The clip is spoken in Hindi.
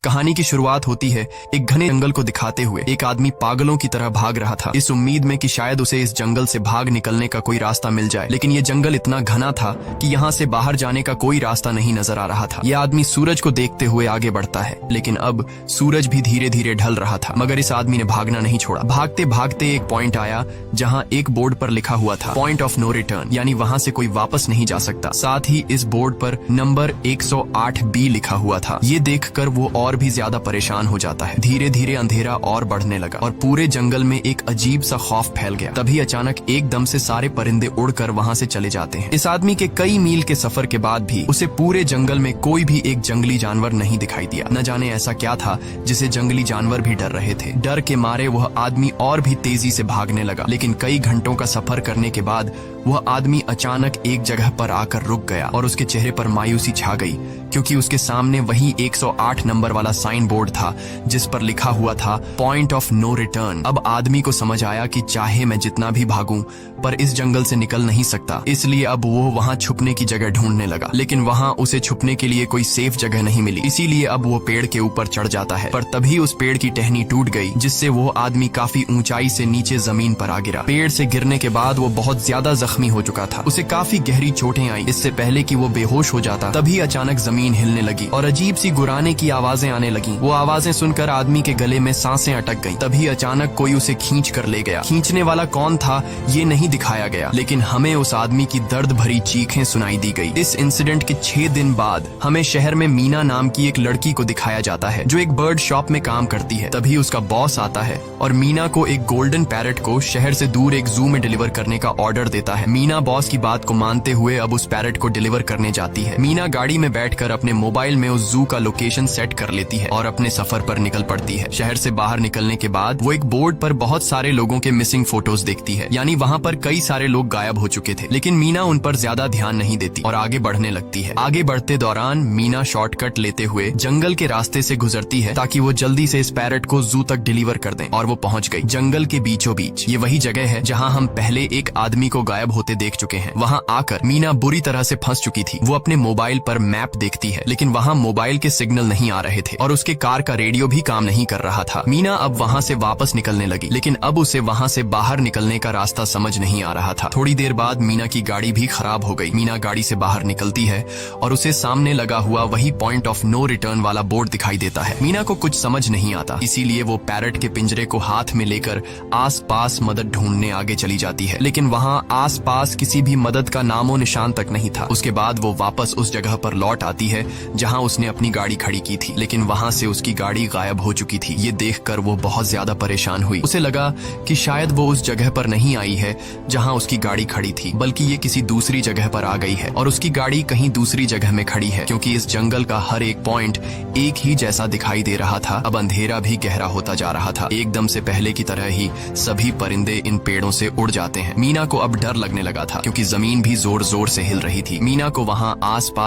कहानी की शुरुआत होती है एक घने जंगल को दिखाते हुए। एक आदमी पागलों की तरह भाग रहा था, इस उम्मीद में कि शायद उसे इस जंगल से भाग निकलने का कोई रास्ता मिल जाए। लेकिन ये जंगल इतना घना था कि यहाँ से बाहर जाने का कोई रास्ता नहीं नजर आ रहा था। यह आदमी सूरज को देखते हुए आगे बढ़ता है, लेकिन अब सूरज भी धीरे धीरे ढल रहा था। मगर इस आदमी ने भागना नहीं छोड़ा। भागते भागते एक पॉइंट आया जहाँ एक बोर्ड पर लिखा हुआ था पॉइंट ऑफ नो रिटर्न, यानी वहाँ से कोई वापस नहीं जा सकता। साथ ही इस बोर्ड पर नंबर 108B लिखा हुआ था। ये देखकर वो और भी ज्यादा परेशान हो जाता है। धीरे धीरे अंधेरा और बढ़ने लगा और पूरे जंगल में एक अजीब सा खौफ फैल गया। तभी अचानक एकदम से सारे परिंदे उड़कर वहाँ से चले जाते हैं। इस आदमी के कई मील के सफर के बाद भी उसे पूरे जंगल में कोई भी एक जंगली जानवर नहीं दिखाई दिया। न जाने ऐसा क्या था जिसे जंगली जानवर भी डर रहे थे। डर के मारे वह आदमी और भी तेजी से भागने लगा, लेकिन कई घंटों का सफर करने के बाद वह आदमी अचानक एक जगह पर आकर रुक गया और उसके चेहरे पर मायूसी छा गई, क्योंकि उसके सामने वही 108 नंबर वाला साइन बोर्ड था जिस पर लिखा हुआ था पॉइंट ऑफ नो रिटर्न। अब आदमी को समझ आया कि चाहे मैं जितना भी भागूं पर इस जंगल से निकल नहीं सकता, इसलिए अब वो वहाँ छुपने की जगह ढूंढने लगा। लेकिन वहाँ उसे छुपने के लिए कोई सेफ जगह नहीं मिली, इसीलिए अब वो पेड़ के ऊपर चढ़ जाता है। पर तभी उस पेड़ की टहनी टूट गई, जिससे वो आदमी काफी ऊंचाई से नीचे जमीन पर आ गिरा। पेड़ से गिरने के बाद वो बहुत ज्यादा जख्मी हो चुका था। उसे काफी गहरी चोटें आई। इससे पहले कि वो बेहोश हो जाता तभी अचानक जमीन हिलने लगी और अजीब सी गुर्राने की आवाजें आने लगी। वो आवाजें सुनकर आदमी के गले में सांसें अटक गईं। तभी अचानक कोई उसे खींच कर ले गया। खींचने वाला कौन था ये नहीं दिखाया गया, लेकिन हमें उस आदमी की दर्द भरी चीखें सुनाई दी गई। इस इंसिडेंट के 6 दिन बाद हमें शहर में मीना नाम की एक लड़की को दिखाया जाता है जो एक बर्ड शॉप में काम करती है। तभी उसका बॉस आता है और मीना को एक गोल्डन पैरट को शहर से दूर एक जू में डिलीवर करने का ऑर्डर देता है। मीना बॉस की बात को मानते हुए अब उस पैरट को डिलीवर करने जाती है। मीना गाड़ी में बैठकर अपने मोबाइल में उस जू का लोकेशन सेट कर लेती है और अपने सफर पर निकल पड़ती है। शहर से बाहर निकलने के बाद वो एक बोर्ड पर बहुत सारे लोगों के मिसिंग फोटोज देखती है, यानी वहाँ पर कई सारे लोग गायब हो चुके थे। लेकिन मीना उन पर ज्यादा ध्यान नहीं देती और आगे बढ़ने लगती है। आगे बढ़ते दौरान मीना शॉर्टकट लेते हुए जंगल के रास्ते से गुजरती है ताकि वो जल्दी से इस पैरट को जू तक डिलीवर कर दें, और वो पहुँच गई जंगल के बीचों बीच। ये वही जगह है जहाँ हम पहले एक आदमी को गायब होते देख चुके हैं। वहाँ आकर मीना बुरी तरह से फंस चुकी थी। वो अपने मोबाइल पर मैप देखती है, लेकिन वहाँ मोबाइल के सिग्नल नहीं आ रहे थे और उसके कार का रेडियो भी काम नहीं कर रहा था। मीना अब वहाँ से वापस निकलने लगी, लेकिन अब उसे वहाँ से बाहर निकलने का रास्ता समझ नहीं आ रहा था। थोड़ी देर बाद मीना की गाड़ी भी खराब हो गई। मीना गाड़ी से बाहर निकलती है और उसे सामने लगा हुआ वही पॉइंट ऑफ नो रिटर्न वाला बोर्ड दिखाई देता है। मीना को कुछ समझ नहीं आता, इसीलिए वो पैरट के पिंजरे को हाथ में लेकर आसपास मदद ढूंढने आगे चली जाती है, लेकिन वहाँ आसपास किसी भी मदद का नामो निशान तक नहीं था। उसके बाद वो वापस उस जगह पर लौट आती है जहाँ उसने अपनी गाड़ी खड़ी की थी, लेकिन वहाँ से उसकी गाड़ी गायब हो चुकी थी। ये देखकर वो बहुत ज्यादा परेशान हुई। उसे लगा कि शायद वो उस जगह पर नहीं आई है जहाँ उसकी गाड़ी खड़ी थी, बल्कि ये किसी दूसरी जगह पर आ गई है और उसकी गाड़ी कहीं दूसरी जगह में खड़ी है, क्योंकि इस जंगल का हर एक पॉइंट एक ही जैसा दिखाई दे रहा था। अब अंधेरा भी गहरा होता जा रहा था। एकदम से पहले की तरह ही सभी परिंदे इन पेड़ों से उड़ जाते हैं। मीना को अब डर लगने लगा था, क्योंकि जमीन भी जोर जोर से हिल रही थी। मीना को वहाँ आस पास